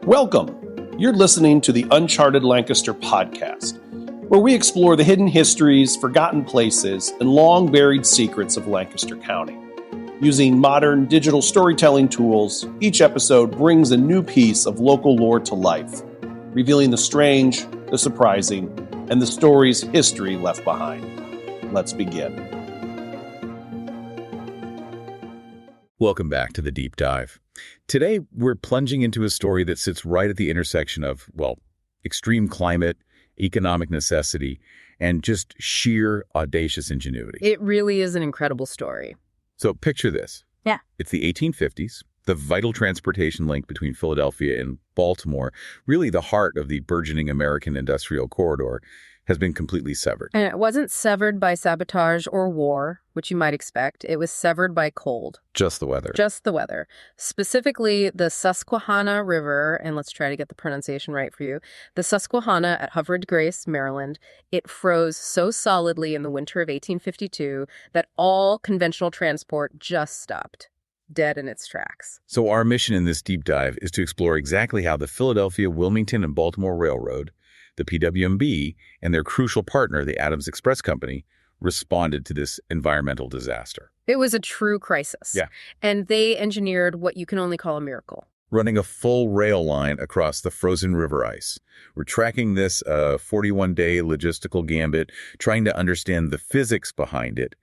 Welcome! You're listening to the Uncharted Lancaster podcast, where we explore the hidden histories, forgotten places, and long-buried secrets of Lancaster County. Using modern digital storytelling tools, each episode brings a new piece of local lore to life, revealing the strange, the surprising, and the story's history left behind. Let's begin. Welcome back to The Deep Dive. Today, we're plunging into a story that sits right at the intersection of, extreme climate, economic necessity, and just sheer audacious ingenuity. It really is an incredible story. So picture this. Yeah. It's the 1850s, the vital transportation link between Philadelphia and Baltimore, really the heart of the burgeoning American industrial corridor, has been completely severed. And it wasn't severed by sabotage or war, which you might expect. It was severed by cold. Just the weather. Just the weather. Specifically, the Susquehanna River, and let's try to get the pronunciation right for you, the Susquehanna at Havre, Maryland, it froze so solidly in the winter of 1852 that all conventional transport just stopped, dead in its tracks. So our mission in this deep dive is to explore exactly how the Philadelphia, Wilmington, and Baltimore Railroad, the PWMB, and their crucial partner, the Adams Express Company, responded to this environmental disaster. It was a true crisis. Yeah. And they engineered what you can only call a miracle. Running a full rail line across the frozen river ice. We're tracking this 41-day logistical gambit, trying to understand the physics behind it,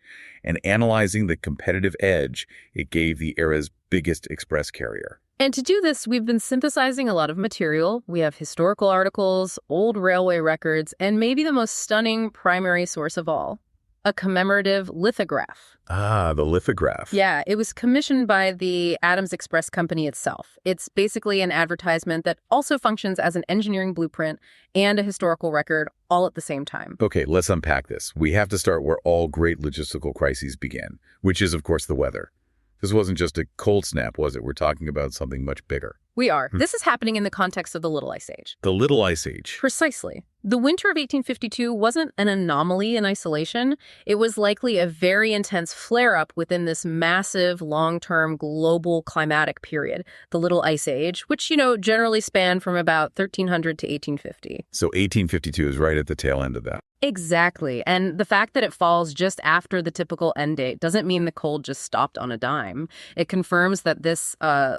and analyzing the competitive edge it gave the era's biggest express carrier. And to do this, we've been synthesizing a lot of material. We have historical articles, old railway records, and maybe the most stunning primary source of all, a commemorative lithograph. Ah, the lithograph. Yeah, it was commissioned by the Adams Express Company itself. It's basically an advertisement that also functions as an engineering blueprint and a historical record all at the same time. Okay, let's unpack this. We have to start where all great logistical crises began, which is, of course, the weather. This wasn't just a cold snap, was it? We're talking about something much bigger. We are. This is happening in the context of the Little Ice Age. The Little Ice Age. Precisely. The winter of 1852 wasn't an anomaly in isolation. It was likely a very intense flare-up within this massive, long-term global climatic period, the Little Ice Age, which, generally spanned from about 1300 to 1850. So 1852 is right at the tail end of that. Exactly. And the fact that it falls just after the typical end date doesn't mean the cold just stopped on a dime. It confirms that this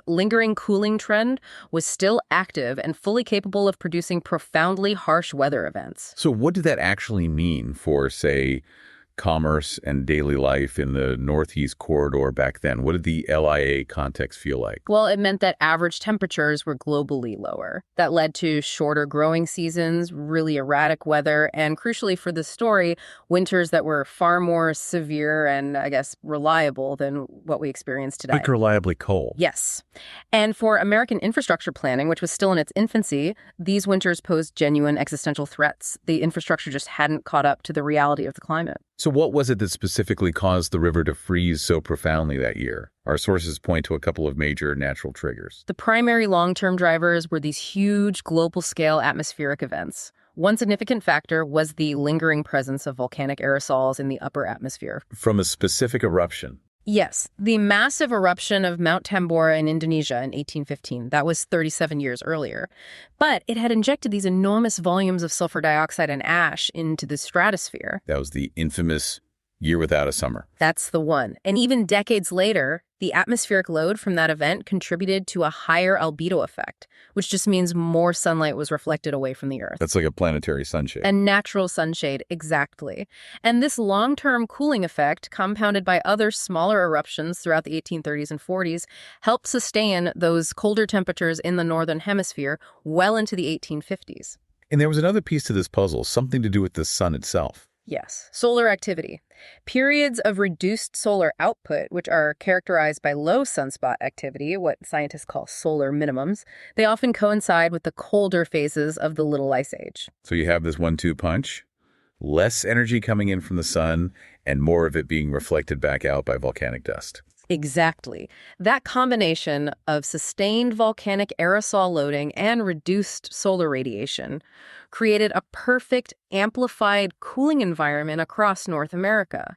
lingering cooling trend was still active and fully capable of producing profoundly harsh weather events. So what did that actually mean for, say, commerce and daily life in the Northeast corridor back then? What did the LIA context feel like? Well, it meant that average temperatures were globally lower. That led to shorter growing seasons, really erratic weather, and crucially for the story, winters that were far more severe and, reliable than what we experience today. Like reliably cold. Yes. And for American infrastructure planning, which was still in its infancy, these winters posed genuine existential threats. The infrastructure just hadn't caught up to the reality of the climate. So what was it that specifically caused the river to freeze so profoundly that year? Our sources point to a couple of major natural triggers. The primary long-term drivers were these huge global-scale atmospheric events. One significant factor was the lingering presence of volcanic aerosols in the upper atmosphere. From a specific eruption. Yes, the massive eruption of Mount Tambora in Indonesia in 1815. That was 37 years earlier. But it had injected these enormous volumes of sulfur dioxide and ash into the stratosphere. That was the infamous year without a summer. That's the one. And even decades later, the atmospheric load from that event contributed to a higher albedo effect, which just means more sunlight was reflected away from the Earth. That's like a planetary sunshade. A natural sunshade, exactly. And this long-term cooling effect, compounded by other smaller eruptions throughout the 1830s and 40s, helped sustain those colder temperatures in the Northern Hemisphere well into the 1850s. And there was another piece to this puzzle, something to do with the sun itself. Yes, solar activity. Periods of reduced solar output, which are characterized by low sunspot activity, what scientists call solar minimums, they often coincide with the colder phases of the Little Ice Age. So you have this 1-2 punch, less energy coming in from the sun, and more of it being reflected back out by volcanic dust. Exactly. That combination of sustained volcanic aerosol loading and reduced solar radiation created a perfect amplified cooling environment across North America.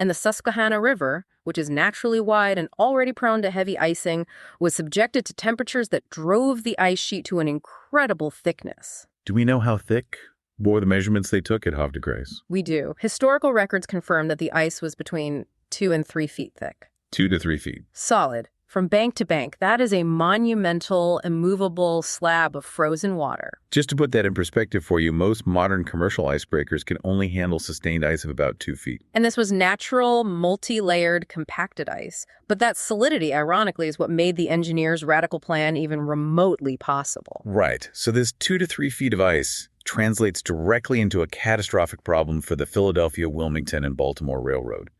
And the Susquehanna River, which is naturally wide and already prone to heavy icing, was subjected to temperatures that drove the ice sheet to an incredible thickness. Do we know how thick? What were the measurements they took at Havre de Grace? We do. Historical records confirm that the ice was between 2 and 3 feet thick. 2 to 3 feet. Solid. From bank to bank, that is a monumental, immovable slab of frozen water. Just to put that in perspective for you, most modern commercial icebreakers can only handle sustained ice of about 2 feet. And this was natural, multi-layered, compacted ice. But that solidity, ironically, is what made the engineers' radical plan even remotely possible. Right. So this 2 to 3 feet of ice translates directly into a catastrophic problem for the Philadelphia, Wilmington, and Baltimore Railroad.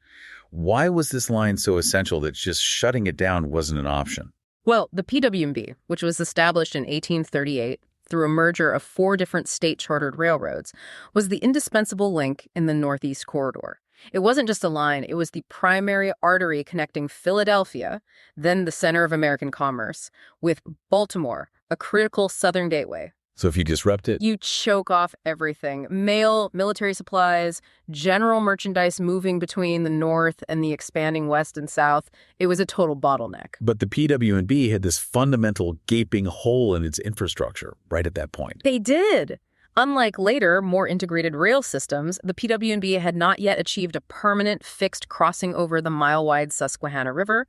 Why was this line so essential that just shutting it down wasn't an option? Well, the PW&B, which was established in 1838 through a merger of 4 different state-chartered railroads, was the indispensable link in the Northeast Corridor. It wasn't just a line, it was the primary artery connecting Philadelphia, then the center of American commerce, with Baltimore, a critical southern gateway. So if you disrupt it, You choke off everything. Mail, military supplies, general merchandise moving between the north and the expanding west and south. It was a total bottleneck. but the PW&B had this fundamental gaping hole in its infrastructure right at that point. They did. Unlike later, more integrated rail systems, the PW&B had not yet achieved a permanent, fixed crossing over the mile-wide Susquehanna River.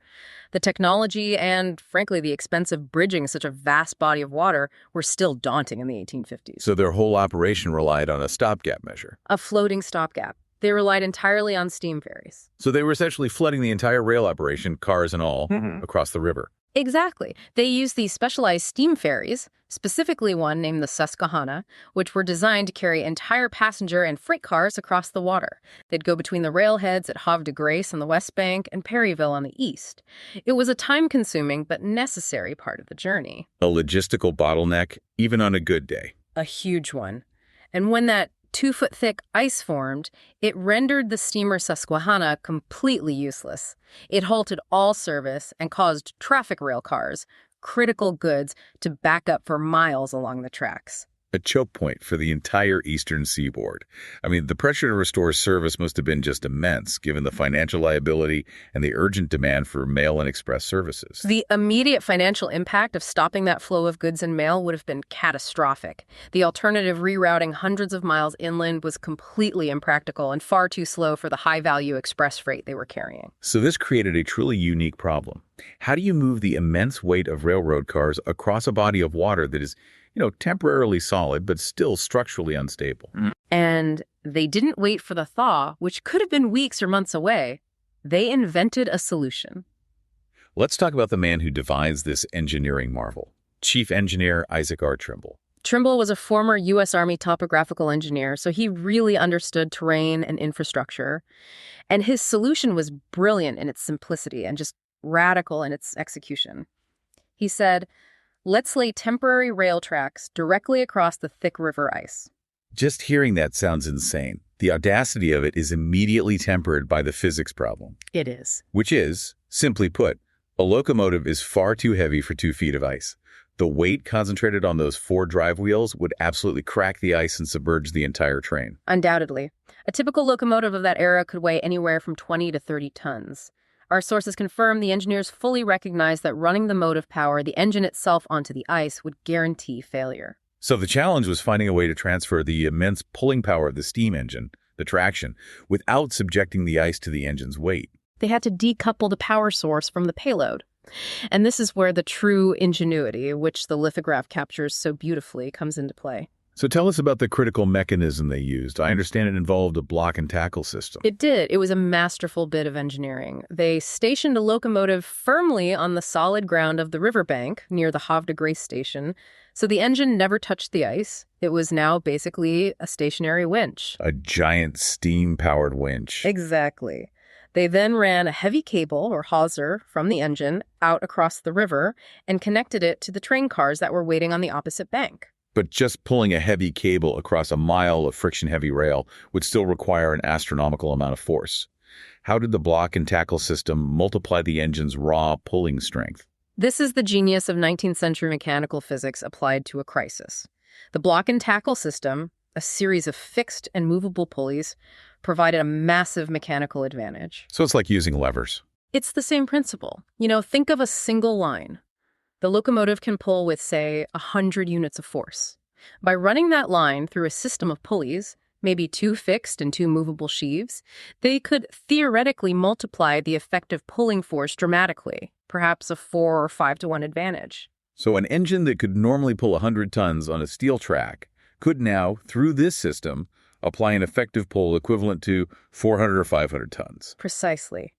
The technology and, frankly, the expense of bridging such a vast body of water were still daunting in the 1850s. So their whole operation relied on a stopgap measure. A floating stopgap. They relied entirely on steam ferries. So they were essentially flooding the entire rail operation, cars and all, across the river. Exactly. They used these specialized steam ferries, specifically one named the Susquehanna, which were designed to carry entire passenger and freight cars across the water. They'd go between the railheads at Havre de Grace on the west bank and Perryville on the east. It was a time-consuming but necessary part of the journey. A logistical bottleneck, even on a good day. A huge one. And when that 2-foot-thick ice formed, it rendered the steamer Susquehanna completely useless. It halted all service and caused traffic rail cars, critical goods, to back up for miles along the tracks. A choke point for the entire eastern seaboard. I mean, the pressure to restore service must have been just immense, given the financial liability and the urgent demand for mail and express services. The immediate financial impact of stopping that flow of goods and mail would have been catastrophic. The alternative, rerouting hundreds of miles inland, was completely impractical and far too slow for the high-value express freight they were carrying. So this created a truly unique problem. How do you move the immense weight of railroad cars across a body of water that is, temporarily solid, but still structurally unstable? And they didn't wait for the thaw, which could have been weeks or months away. They invented a solution. Let's talk about the man who devised this engineering marvel, Chief Engineer Isaac R. Trimble. Trimble was a former U.S. Army topographical engineer, so he really understood terrain and infrastructure. And his solution was brilliant in its simplicity and just radical in its execution. He said, "Let's lay temporary rail tracks directly across the thick river ice." Just hearing that sounds insane. The audacity of it is immediately tempered by the physics problem. It is. Which is, simply put, a locomotive is far too heavy for 2 feet of ice. The weight concentrated on those 4 drive wheels would absolutely crack the ice and submerge the entire train. Undoubtedly. A typical locomotive of that era could weigh anywhere from 20 to 30 tons. Our sources confirm the engineers fully recognized that running the motive power, the engine itself, onto the ice would guarantee failure. So the challenge was finding a way to transfer the immense pulling power of the steam engine, the traction, without subjecting the ice to the engine's weight. They had to decouple the power source from the payload. And this is where the true ingenuity, which the lithograph captures so beautifully, comes into play. So tell us about the critical mechanism they used. I understand it involved a block and tackle system. It did. It was a masterful bit of engineering. They stationed a locomotive firmly on the solid ground of the riverbank near the Havre de Grace station, so the engine never touched the ice. It was now basically a stationary winch. A giant steam-powered winch. Exactly. They then ran a heavy cable, or hawser, from the engine out across the river and connected it to the train cars that were waiting on the opposite bank. But just pulling a heavy cable across a mile of friction-heavy rail would still require an astronomical amount of force. How did the block and tackle system multiply the engine's raw pulling strength? This is the genius of 19th century mechanical physics applied to a crisis. The block and tackle system, A series of fixed and movable pulleys provided a massive mechanical advantage. So it's like using levers. It's the same principle. Think of a single line. The locomotive can pull with, say, 100 units of force. By running that line through a system of pulleys, maybe 2 fixed and 2 movable sheaves, they could theoretically multiply the effective pulling force dramatically, perhaps a 4 or 5 to 1 advantage. So an engine that could normally pull 100 tons on a steel track could now, through this system, apply an effective pull equivalent to 400 or 500 tons. Precisely.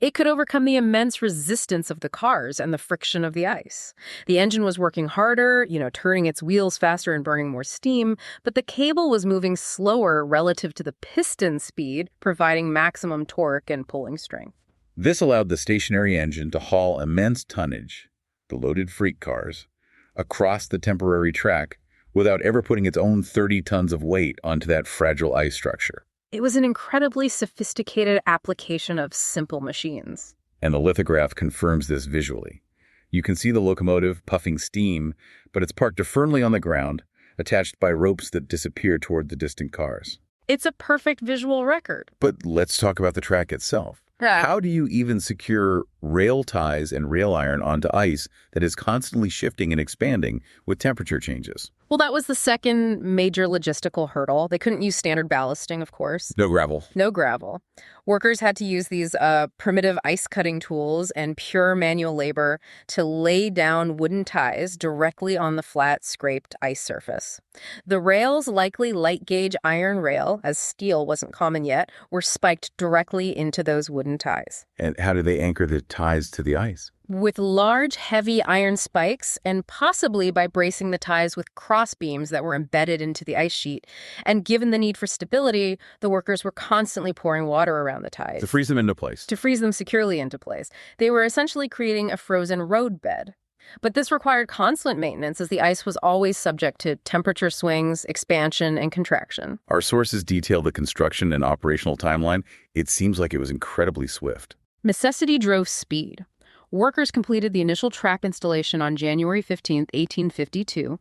It could overcome the immense resistance of the cars and the friction of the ice. The engine was working harder, turning its wheels faster and burning more steam, but the cable was moving slower relative to the piston speed, providing maximum torque and pulling strength. This allowed the stationary engine to haul immense tonnage, the loaded freight cars, across the temporary track without ever putting its own 30 tons of weight onto that fragile ice structure. It was an incredibly sophisticated application of simple machines. And the lithograph confirms this visually. You can see the locomotive puffing steam, but it's parked firmly on the ground, attached by ropes that disappear toward the distant cars. It's a perfect visual record. But let's talk about the track itself. How do you even secure rail ties and rail iron onto ice that is constantly shifting and expanding with temperature changes? Well, that was the second major logistical hurdle. They couldn't use standard ballasting, of course. No gravel. No gravel. Workers had to use these primitive ice-cutting tools and pure manual labor to lay down wooden ties directly on the flat, scraped ice surface. The rails, likely light-gauge iron rail, as steel wasn't common yet, were spiked directly into those wooden ties. And how do they anchor the ties to the ice? With large, heavy iron spikes, and possibly by bracing the ties with cross beams that were embedded into the ice sheet. And given the need for stability, the workers were constantly pouring water around the ties. To freeze them into place. To freeze them securely into place. They were essentially creating a frozen road bed. But this required constant maintenance as the ice was always subject to temperature swings, expansion, and contraction. Our sources detail the construction and operational timeline. It seems like it was incredibly swift. Necessity drove speed. Workers completed the initial track installation on January 15, 1852,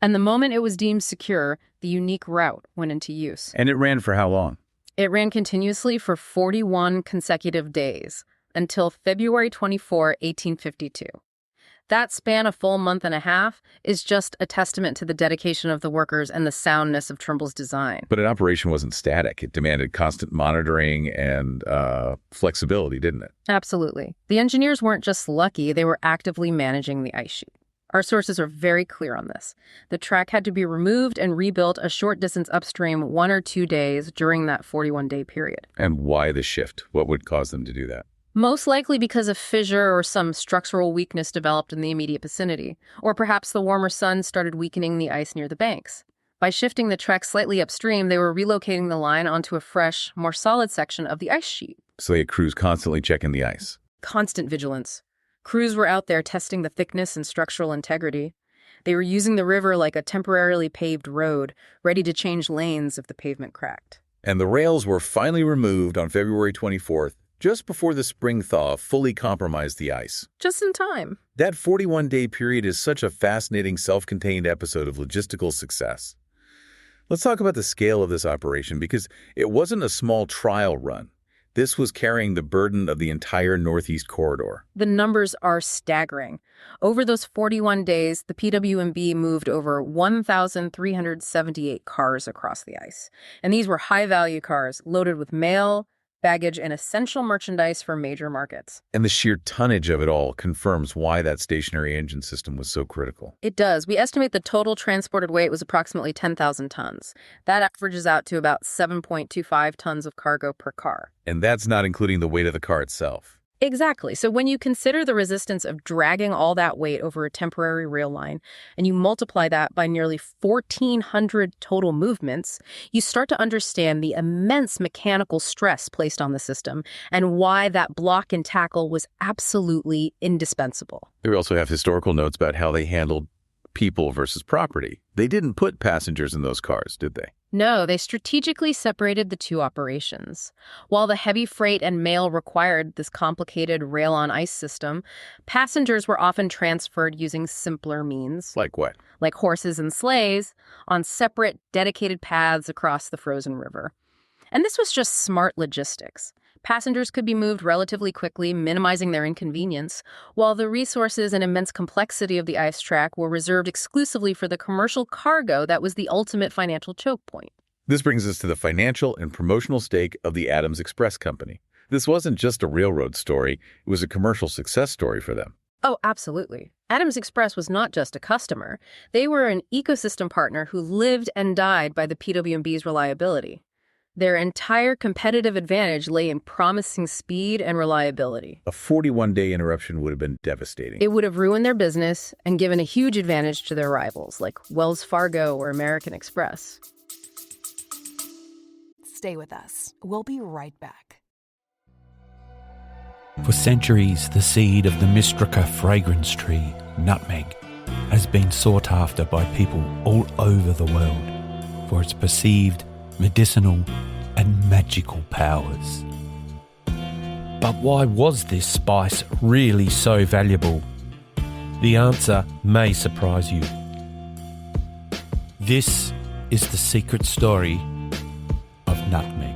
and the moment it was deemed secure, the unique route went into use. And it ran for how long? It ran continuously for 41 consecutive days, until February 24, 1852. That span, a full month and a half, is just a testament to the dedication of the workers and the soundness of Trimble's design. But an operation wasn't static. It demanded constant monitoring and flexibility, didn't it? Absolutely. The engineers weren't just lucky, they were actively managing the ice sheet. Our sources are very clear on this. The track had to be removed and rebuilt a short distance upstream 1 or 2 days during that 41-day period. And why the shift? What would cause them to do that? Most likely because a fissure or some structural weakness developed in the immediate vicinity, or perhaps the warmer sun started weakening the ice near the banks. By shifting the track slightly upstream, they were relocating the line onto a fresh, more solid section of the ice sheet. So they had crews constantly checking the ice. Constant vigilance. Crews were out there testing the thickness and structural integrity. They were using the river like a temporarily paved road, ready to change lanes if the pavement cracked. And the rails were finally removed on February 24th, just before the spring thaw fully compromised the ice. Just in time. That 41-day period is such a fascinating self-contained episode of logistical success. Let's talk about the scale of this operation, because it wasn't a small trial run. This was carrying the burden of the entire Northeast corridor. The numbers are staggering. Over those 41 days, the PW&B moved over 1,378 cars across the ice. And these were high-value cars loaded with mail, baggage, and essential merchandise for major markets. And the sheer tonnage of it all confirms why that stationary engine system was so critical. It does. We estimate the total transported weight was approximately 10,000 tons. That averages out to about 7.25 tons of cargo per car. And that's not including the weight of the car itself. Exactly. So when you consider the resistance of dragging all that weight over a temporary rail line, and you multiply that by nearly 1,400 total movements, you start to understand the immense mechanical stress placed on the system and why that block and tackle was absolutely indispensable. We also have historical notes about how they handled people versus property. They didn't put passengers in those cars, did they? No, they strategically separated the two operations. While the heavy freight and mail required this complicated rail-on-ice system, passengers were often transferred using simpler means. Like what? Like horses and sleighs, on separate, dedicated paths across the frozen river. And this was just smart logistics. Passengers could be moved relatively quickly, minimizing their inconvenience, while the resources and immense complexity of the ice track were reserved exclusively for the commercial cargo that was the ultimate financial choke point. This brings us to the financial and promotional stake of the Adams Express Company. This wasn't just a railroad story, it was a commercial success story for them. Oh, absolutely. Adams Express was not just a customer. They were an ecosystem partner who lived and died by the PW&B's reliability. Their entire competitive advantage lay in promising speed and reliability. A 41-day interruption would have been devastating. It would have ruined their business and given a huge advantage to their rivals, like Wells Fargo or American Express. Stay with us. We'll be right back. For centuries, the seed of the Mystrica fragrance tree, nutmeg, has been sought after by people all over the world for its perceived medicinal and magical powers. But why was this spice really so valuable? The answer may surprise you. This is the secret story of nutmeg.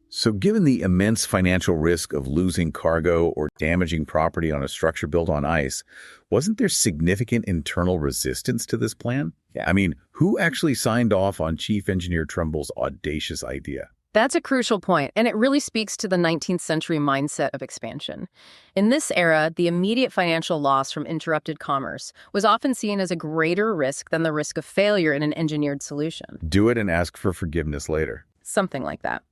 So given the immense financial risk of losing cargo or damaging property on a structure built on ice, wasn't there significant internal resistance to this plan? I mean, who actually signed off on Chief Engineer Trumbull's audacious idea? That's a crucial point, and it really speaks to the 19th century mindset of expansion. In this era, the immediate financial loss from interrupted commerce was often seen as a greater risk than the risk of failure in an engineered solution. Do it and ask for forgiveness later. Something like that.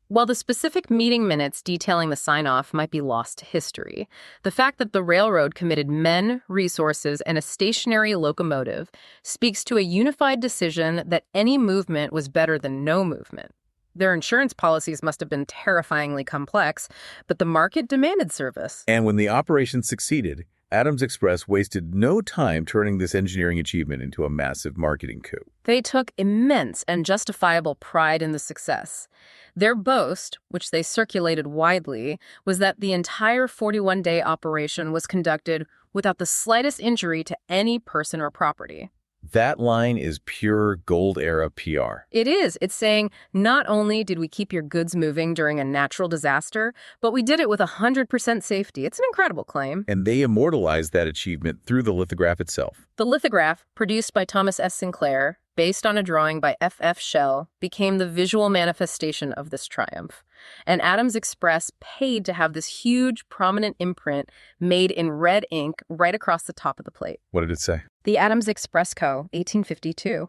While the specific meeting minutes detailing the sign-off might be lost to history, the fact that the railroad committed men, resources, and a stationary locomotive speaks to a unified decision that any movement was better than no movement. Their insurance policies must have been terrifyingly complex, but the market demanded service. And when the operation succeeded, Adams Express wasted no time turning this engineering achievement into a massive marketing coup. They took immense and justifiable pride in the success. Their boast, which they circulated widely, was that the entire 41-day operation was conducted without the slightest injury to any person or property. That line is pure gold-era PR. It is. It's saying, not only did we keep your goods moving during a natural disaster, but we did it with 100% safety. It's an incredible claim. And they immortalized that achievement through the lithograph itself. The lithograph, produced by Thomas S. Sinclair, based on a drawing by F.F. Schell, became the visual manifestation of this triumph. And Adams Express paid to have this huge, prominent imprint made in red ink right across the top of the plate. What did it say? The Adams Express Co., 1852.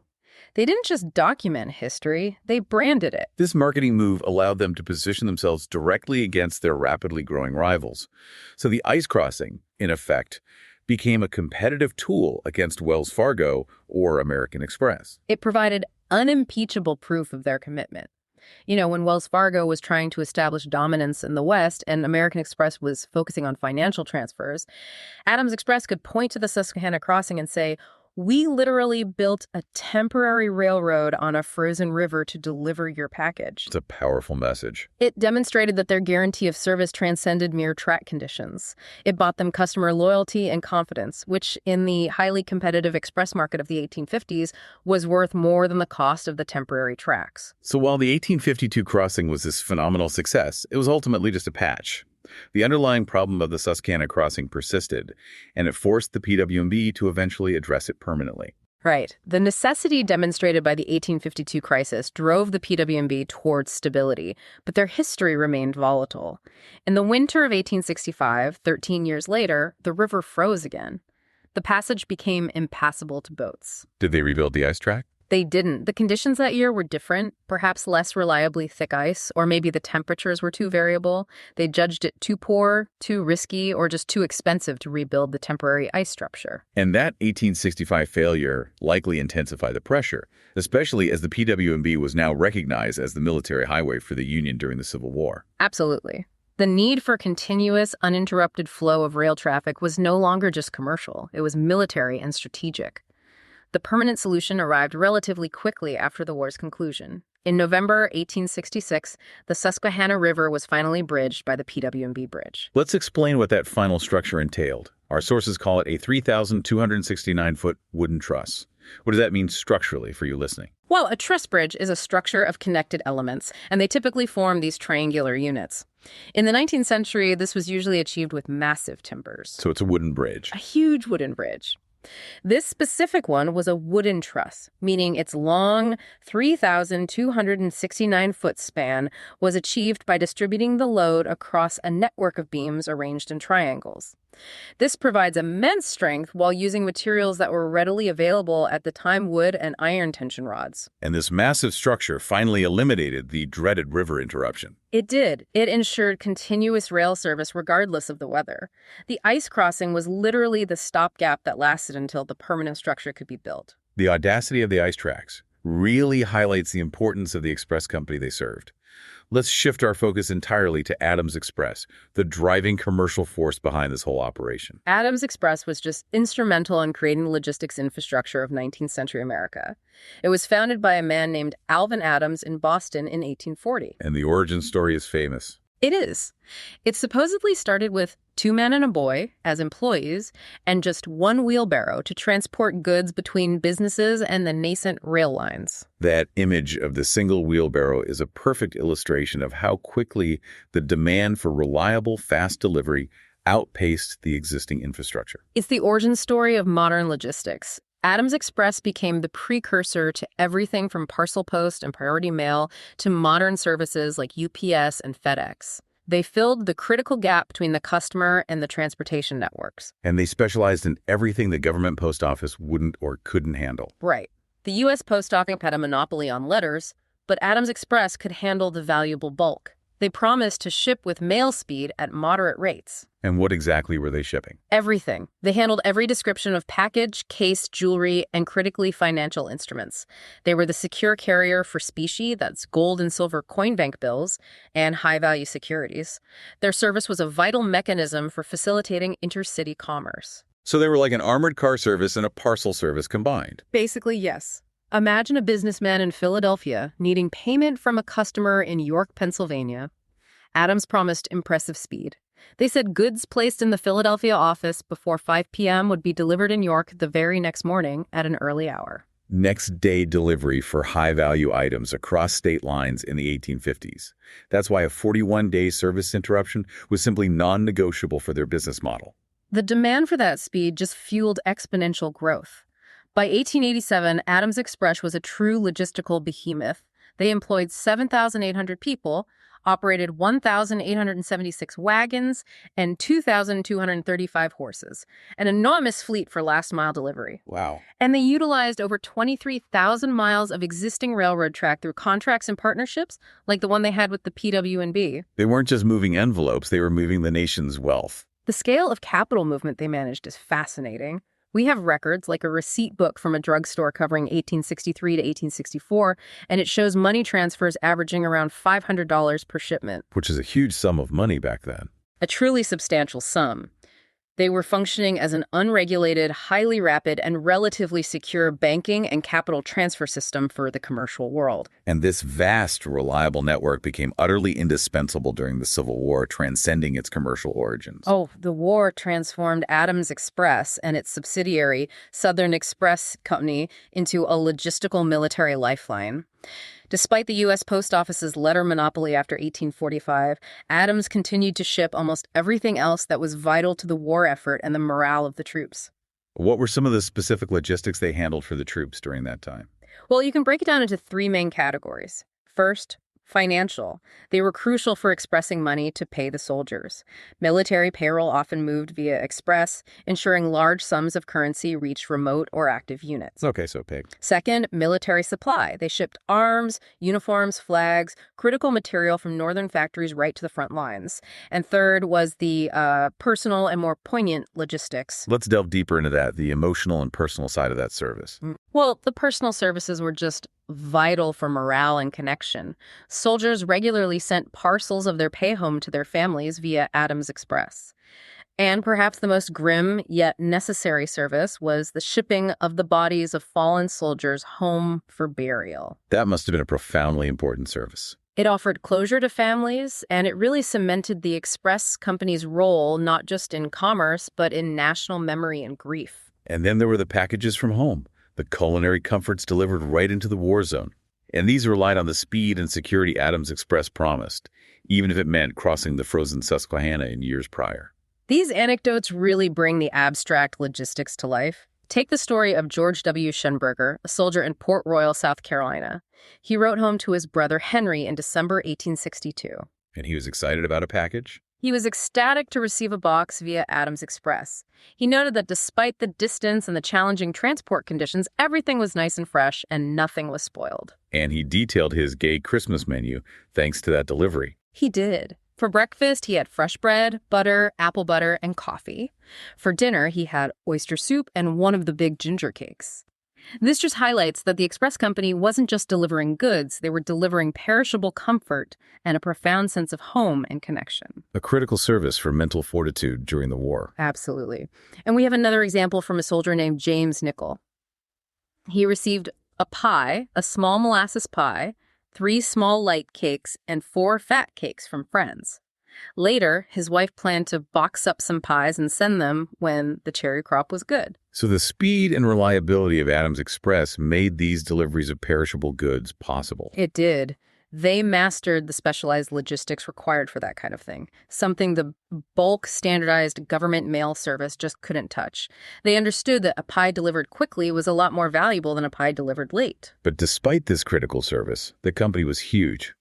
They didn't just document history, they branded it. This marketing move allowed them to position themselves directly against their rapidly growing rivals. So the ice crossing, in effect, became a competitive tool against Wells Fargo or American Express. It provided unimpeachable proof of their commitment. You know, when Wells Fargo was trying to establish dominance in the West and American Express was focusing on financial transfers, Adams Express could point to the Susquehanna crossing and say, we literally built a temporary railroad on a frozen river to deliver your package. It's a powerful message. It demonstrated that their guarantee of service transcended mere track conditions. It bought them customer loyalty and confidence, which in the highly competitive express market of the 1850s was worth more than the cost of the temporary tracks. So while the 1852 crossing was this phenomenal success, it was ultimately just a patch. The underlying problem of the Susquehanna crossing persisted, and it forced the PW&B to eventually address it permanently. Right. The necessity demonstrated by the 1852 crisis drove the PW&B towards stability, but their history remained volatile. In the winter of 1865, 13 years later, the river froze again. The passage became impassable to boats. Did they rebuild the ice track? They didn't. The conditions that year were different, perhaps less reliably thick ice, or maybe the temperatures were too variable. They judged it too poor, too risky, or just too expensive to rebuild the temporary ice structure. And that 1865 failure likely intensified the pressure, especially as the PW&B was now recognized as the military highway for the Union during the Civil War. Absolutely. The need for continuous, uninterrupted flow of rail traffic was no longer just commercial. It was military and strategic. The permanent solution arrived relatively quickly after the war's conclusion. In November 1866, the Susquehanna River was finally bridged by the PW&B Bridge. Let's explain what that final structure entailed. Our sources call it a 3,269-foot wooden truss. What does that mean structurally for you listening? Well, a truss bridge is a structure of connected elements, and they typically form these triangular units. In the 19th century, this was usually achieved with massive timbers. So it's a wooden bridge. A huge wooden bridge. This specific one was a wooden truss, meaning its long 3,269-foot span was achieved by distributing the load across a network of beams arranged in triangles. This provides immense strength while using materials that were readily available at the time, wood and iron tension rods. And this massive structure finally eliminated the dreaded river interruption. It did. It ensured continuous rail service regardless of the weather. The ice crossing was literally the stopgap that lasted until the permanent structure could be built. The audacity of the ice tracks really highlights the importance of the express company they served. Let's shift our focus entirely to Adams Express, the driving commercial force behind this whole operation. Adams Express was just instrumental in creating the logistics infrastructure of 19th century America. It was founded by a man named Alvin Adams in Boston in 1840. And the origin story is famous. It is. It supposedly started with 2 men and a boy as employees and just 1 wheelbarrow to transport goods between businesses and the nascent rail lines. That image of the single wheelbarrow is a perfect illustration of how quickly the demand for reliable, fast delivery outpaced the existing infrastructure. It's the origin story of modern logistics. Adams Express became the precursor to everything from parcel post and priority mail to modern services like UPS and FedEx. They filled the critical gap between the customer and the transportation networks. And they specialized in everything the government post office wouldn't or couldn't handle. Right. The U.S. Post Office had a monopoly on letters, but Adams Express could handle the valuable bulk. They promised to ship with mail speed at moderate rates. And what exactly were they shipping? Everything. They handled every description of package, case, jewelry, and critically financial instruments. They were the secure carrier for specie, that's gold and silver coin bank bills, and high-value securities. Their service was a vital mechanism for facilitating intercity commerce. So they were like an armored car service and a parcel service combined. Basically, yes. Imagine a businessman in Philadelphia needing payment from a customer in York, Pennsylvania. Adams promised impressive speed. They said goods placed in the Philadelphia office before 5 p.m. would be delivered in York the very next morning at an early hour. Next day delivery for high-value items across state lines in the 1850s. That's why a 41-day service interruption was simply non-negotiable for their business model. The demand for that speed just fueled exponential growth. By 1887, Adams Express was a true logistical behemoth. They employed 7,800 people, operated 1,876 wagons, and 2,235 horses, an enormous fleet for last-mile delivery. Wow. And they utilized over 23,000 miles of existing railroad track through contracts and partnerships, like the one they had with the PW&B. They weren't just moving envelopes, they were moving the nation's wealth. The scale of capital movement they managed is fascinating. We have records like a receipt book from a drugstore covering 1863 to 1864, and it shows money transfers averaging around $500 per shipment. Which is a huge sum of money back then. A truly substantial sum. They were functioning as an unregulated, highly rapid, and relatively secure banking and capital transfer system for the commercial world. And this vast, reliable network became utterly indispensable during the Civil War, transcending its commercial origins. Oh, the war transformed Adams Express and its subsidiary, Southern Express Company, into a logistical military lifeline. Despite the U.S. Post Office's letter monopoly after 1845, Adams continued to ship almost everything else that was vital to the war effort and the morale of the troops. What were some of the specific logistics they handled for the troops during that time? Well, you can break it down into 3 main categories. First, financial. They were crucial for expressing money to pay the soldiers. Military payroll often moved via express, ensuring large sums of currency reached remote or active units. Okay, so pig. Second, military supply. They shipped arms, uniforms, flags, critical material from northern factories right to the front lines. And third was the personal and more poignant logistics. Let's delve deeper into that, the emotional and personal side of that service. Well, the personal services were just vital for morale and connection. Soldiers regularly sent parcels of their pay home to their families via Adams Express. And perhaps the most grim yet necessary service was the shipping of the bodies of fallen soldiers home for burial. That must have been a profoundly important service. It offered closure to families, and it really cemented the Express Company's role not just in commerce, but in national memory and grief. And then there were the packages from home, the culinary comforts delivered right into the war zone. And these relied on the speed and security Adams Express promised, even if it meant crossing the frozen Susquehanna in years prior. These anecdotes really bring the abstract logistics to life. Take the story of George W. Schenberger, a soldier in Port Royal, South Carolina. He wrote home to his brother Henry in December 1862. And he was excited about a package? He was ecstatic to receive a box via Adams Express. He noted that despite the distance and the challenging transport conditions, everything was nice and fresh and nothing was spoiled. And he detailed his gay Christmas menu thanks to that delivery. He did. For breakfast, he had fresh bread, butter, apple butter, and coffee. For dinner, he had oyster soup and one of the big ginger cakes. This just highlights that the Express Company wasn't just delivering goods, they were delivering perishable comfort and a profound sense of home and connection. A critical service for mental fortitude during the war. Absolutely. And we have another example from a soldier named James Nichol. He received a pie, a small molasses pie, 3 small light cakes, and 4 fat cakes from friends. Later, his wife planned to box up some pies and send them when the cherry crop was good. So the speed and reliability of Adams Express made these deliveries of perishable goods possible. It did. They mastered the specialized logistics required for that kind of thing, something the bulk standardized government mail service just couldn't touch. They understood that a pie delivered quickly was a lot more valuable than a pie delivered late. But despite this critical service, the company was huge.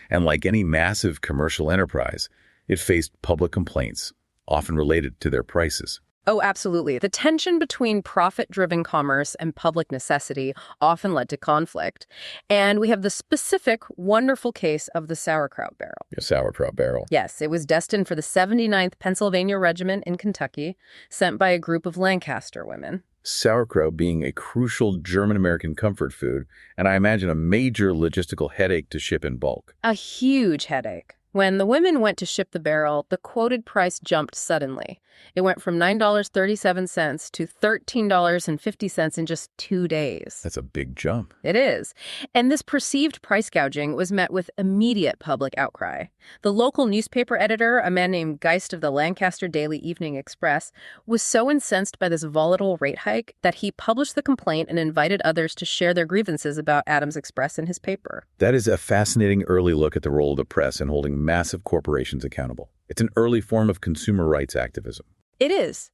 And like any massive commercial enterprise, it faced public complaints, often related to their prices. Oh, absolutely. The tension between profit-driven commerce and public necessity often led to conflict. And we have the specific, wonderful case of the sauerkraut barrel. A sauerkraut barrel. Yes, it was destined for the 79th Pennsylvania Regiment in Kentucky, sent by a group of Lancaster women. Sauerkraut being a crucial German-American comfort food, and I imagine a major logistical headache to ship in bulk. A huge headache. When the women went to ship the barrel, the quoted price jumped suddenly. It went from $9.37 to $13.50 in just 2 days. That's a big jump. It is. And this perceived price gouging was met with immediate public outcry. The local newspaper editor, a man named Geist of the Lancaster Daily Evening Express, was so incensed by this volatile rate hike that he published the complaint and invited others to share their grievances about Adams Express in his paper. That is a fascinating early look at the role of the press in holding massive corporations accountable. It's an early form of consumer rights activism. It is.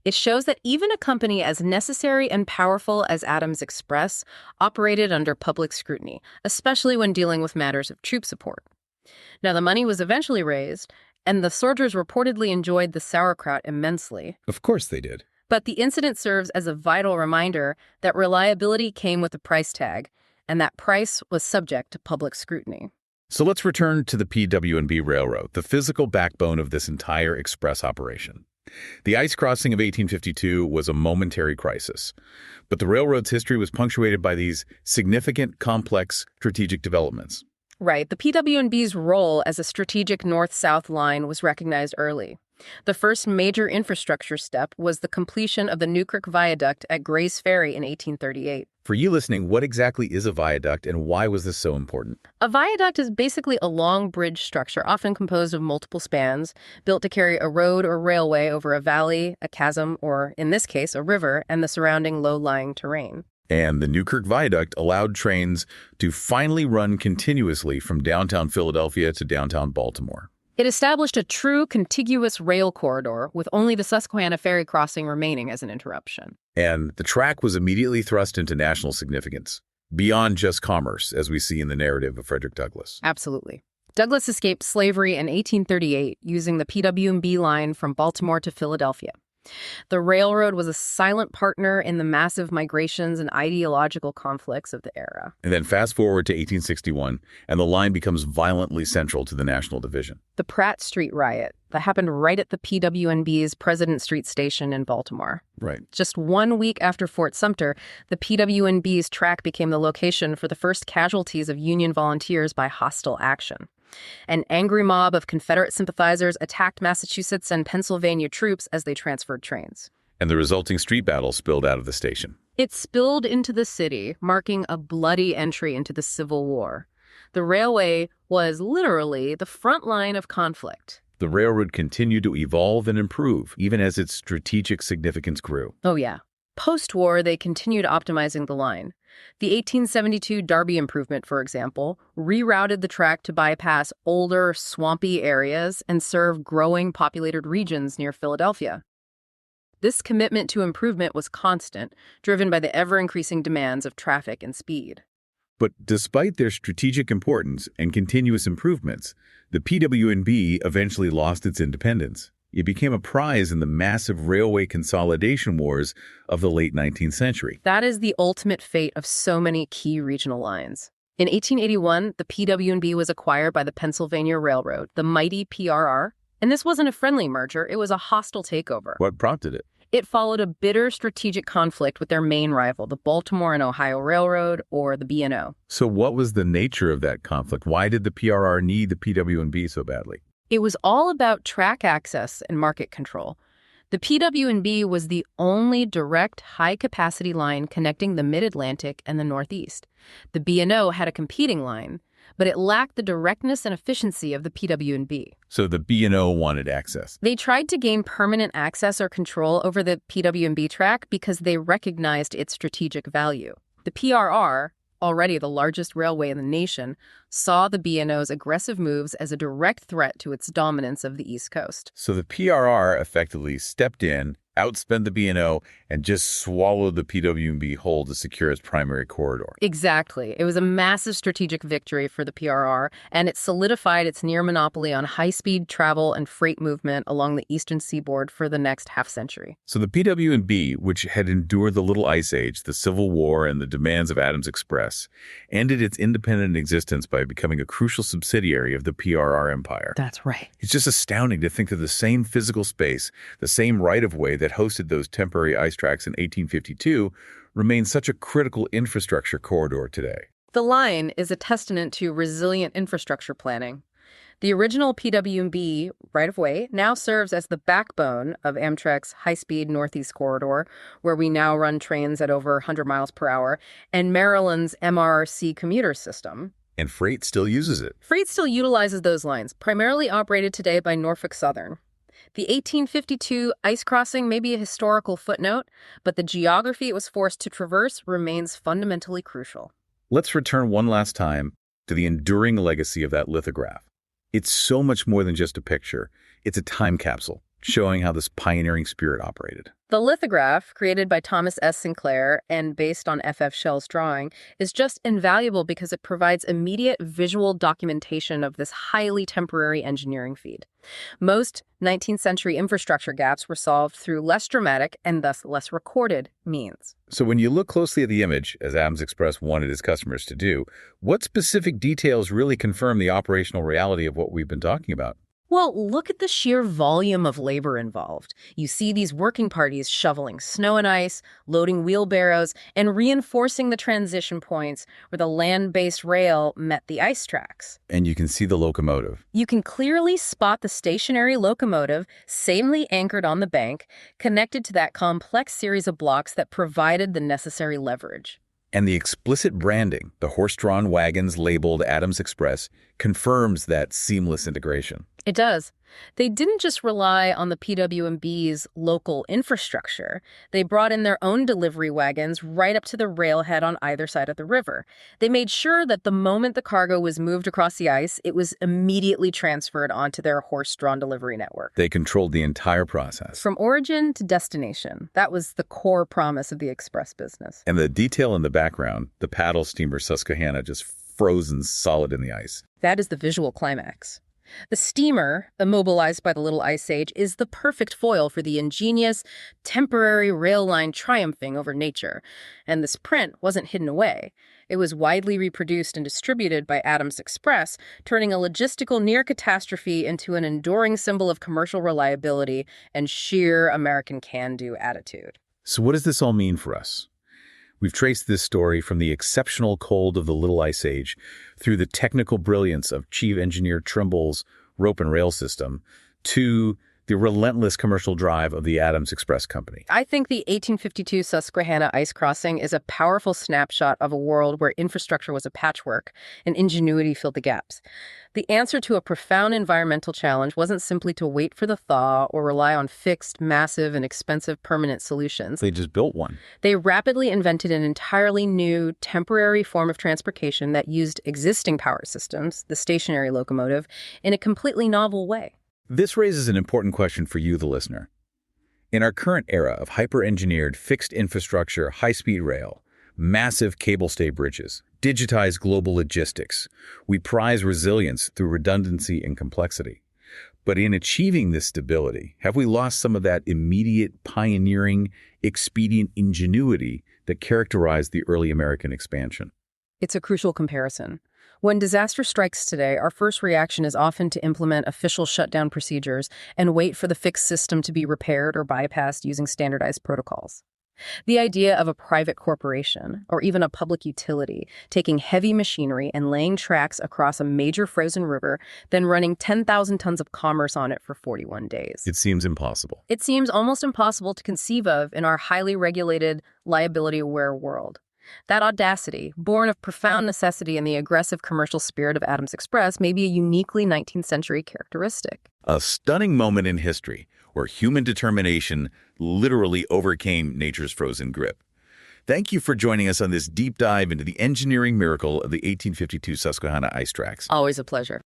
It shows that even a company as necessary and powerful as Adams Express operated under public scrutiny, especially when dealing with matters of troop support. Now, the money was eventually raised, and the soldiers reportedly enjoyed the sauerkraut immensely. Of course they did. But the incident serves as a vital reminder that reliability came with a price tag, and that price was subject to public scrutiny. So let's return to the PW&B Railroad, the physical backbone of this entire express operation. The ice crossing of 1852 was a momentary crisis, but the railroad's history was punctuated by these significant, complex, strategic developments. Right. The PW&B's role as a strategic north-south line was recognized early. The first major infrastructure step was the completion of the Newkirk Viaduct at Gray's Ferry in 1838. For you listening, what exactly is a viaduct and why was this so important? A viaduct is basically a long bridge structure, often composed of multiple spans, built to carry a road or railway over a valley, a chasm, or, in this case, a river, and the surrounding low-lying terrain. And the Newkirk Viaduct allowed trains to finally run continuously from downtown Philadelphia to downtown Baltimore. It established a true contiguous rail corridor with only the Susquehanna ferry crossing remaining as an interruption. And the track was immediately thrust into national significance, beyond just commerce, as we see in the narrative of Frederick Douglass. Absolutely. Douglass escaped slavery in 1838 using the PW&B line from Baltimore to Philadelphia. The railroad was a silent partner in the massive migrations and ideological conflicts of the era. And then fast forward to 1861, and the line becomes violently central to the national division. The Pratt Street riot that happened right at the PW&B's President Street station in Baltimore. Right. Just 1 week after Fort Sumter, the PW&B's track became the location for the first casualties of Union volunteers by hostile action. An angry mob of Confederate sympathizers attacked Massachusetts and Pennsylvania troops as they transferred trains. And the resulting street battle spilled out of the station. It spilled into the city, marking a bloody entry into the Civil War. The railway was literally the front line of conflict. The railroad continued to evolve and improve, even as its strategic significance grew. Oh, yeah. Post-war, they continued optimizing the line. The 1872 Derby Improvement, for example, rerouted the track to bypass older, swampy areas and serve growing populated regions near Philadelphia. This commitment to improvement was constant, driven by the ever-increasing demands of traffic and speed. But despite their strategic importance and continuous improvements, the PW&B eventually lost its independence. It became a prize in the massive railway consolidation wars of the late 19th century. That is the ultimate fate of so many key regional lines. In 1881, the PW&B was acquired by the Pennsylvania Railroad, the mighty PRR. And this wasn't a friendly merger, it was a hostile takeover. What prompted it? It followed a bitter strategic conflict with their main rival, the Baltimore and Ohio Railroad, or the B&O. So what was the nature of that conflict? Why did the PRR need the PW&B so badly? It was all about track access and market control. The PW&B was the only direct high-capacity line connecting the Mid-Atlantic and the Northeast. The B&O had a competing line, but it lacked the directness and efficiency of the PW&B. So the B&O wanted access. They tried to gain permanent access or control over the PW&B track because they recognized its strategic value. The PRR, already the largest railway in the nation, saw the B&O's aggressive moves as a direct threat to its dominance of the East Coast. So the PRR effectively stepped in, outspent the B&O, and just swallowed the PW&B whole to secure its primary corridor. Exactly. It was a massive strategic victory for the PRR, and it solidified its near monopoly on high-speed travel and freight movement along the eastern seaboard for the next half-century. So the PW&B, which had endured the Little Ice Age, the Civil War, and the demands of Adams Express, ended its independent existence by becoming a crucial subsidiary of the PRR empire. That's right. It's just astounding to think that the same physical space, the same right-of-way that hosted those temporary ice tracks in 1852 remains such a critical infrastructure corridor today. The line is a testament to resilient infrastructure planning. The original PW&B right-of-way now serves as the backbone of Amtrak's high-speed Northeast Corridor, where we now run trains at over 100 miles per hour, and Maryland's MRC commuter system. And freight still uses it. Freight still utilizes those lines, primarily operated today by Norfolk Southern. The 1852 ice crossing may be a historical footnote, but the geography it was forced to traverse remains fundamentally crucial. Let's return one last time to the enduring legacy of that lithograph. It's so much more than just a picture. It's a time capsule showing how this pioneering spirit operated. The lithograph, created by Thomas S. Sinclair and based on F.F. Schell's drawing, is just invaluable because it provides immediate visual documentation of this highly temporary engineering feat. Most 19th century infrastructure gaps were solved through less dramatic and thus less recorded means. So when you look closely at the image, as Adams Express wanted its customers to do, what specific details really confirm the operational reality of what we've been talking about? Well, look at the sheer volume of labor involved. You see these working parties shoveling snow and ice, loading wheelbarrows, and reinforcing the transition points where the land-based rail met the ice tracks. And you can see the locomotive. You can clearly spot the stationary locomotive, sanely anchored on the bank, connected to that complex series of blocks that provided the necessary leverage. And the explicit branding, the horse-drawn wagons labeled Adams Express, confirms that seamless integration. It does. They didn't just rely on the PW&B's local infrastructure. They brought in their own delivery wagons right up to the railhead on either side of the river. They made sure that the moment the cargo was moved across the ice, it was immediately transferred onto their horse-drawn delivery network. They controlled the entire process. From origin to destination. That was the core promise of the express business. And the detail in the background, the paddle steamer Susquehanna just frozen solid in the ice. That is the visual climax. The steamer, immobilized by the Little Ice Age, is the perfect foil for the ingenious, temporary rail line triumphing over nature. And this print wasn't hidden away. It was widely reproduced and distributed by Adams Express, turning a logistical near-catastrophe into an enduring symbol of commercial reliability and sheer American can-do attitude. So what does this all mean for us? We've traced this story from the exceptional cold of the Little Ice Age through the technical brilliance of Chief Engineer Trimble's rope and rail system to the relentless commercial drive of the Adams Express Company. I think the 1852 Susquehanna Ice Crossing is a powerful snapshot of a world where infrastructure was a patchwork and ingenuity filled the gaps. The answer to a profound environmental challenge wasn't simply to wait for the thaw or rely on fixed, massive, and expensive permanent solutions. They just built one. They rapidly invented an entirely new, temporary form of transportation that used existing power systems, the stationary locomotive, in a completely novel way. This raises an important question for you, the listener. In our current era of hyper-engineered, fixed infrastructure, high-speed rail, massive cable-stay bridges, digitized global logistics, we prize resilience through redundancy and complexity. But in achieving this stability, have we lost some of that immediate, pioneering, expedient ingenuity that characterized the early American expansion? It's a crucial comparison. When disaster strikes today, our first reaction is often to implement official shutdown procedures and wait for the fixed system to be repaired or bypassed using standardized protocols. The idea of a private corporation, or even a public utility, taking heavy machinery and laying tracks across a major frozen river, then running 10,000 tons of commerce on it for 41 days. It seems impossible. It seems almost impossible to conceive of in our highly regulated, liability-aware world. That audacity, born of profound necessity and the aggressive commercial spirit of Adams Express, may be a uniquely 19th century characteristic. A stunning moment in history where human determination literally overcame nature's frozen grip. Thank you for joining us on this deep dive into the engineering miracle of the 1852 Susquehanna ice tracks. Always a pleasure.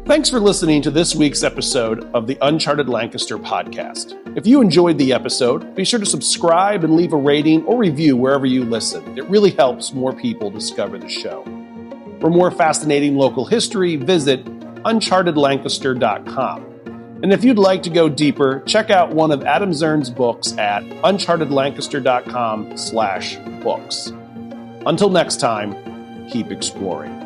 Thanks for listening to this week's episode of the Uncharted Lancaster podcast. If you enjoyed the episode, be sure to subscribe and leave a rating or review wherever you listen. It really helps more people discover the show. For more fascinating local history, visit unchartedlancaster.com. And if you'd like to go deeper, check out one of Adam Zern's books at unchartedlancaster.com/books. Until next time, keep exploring.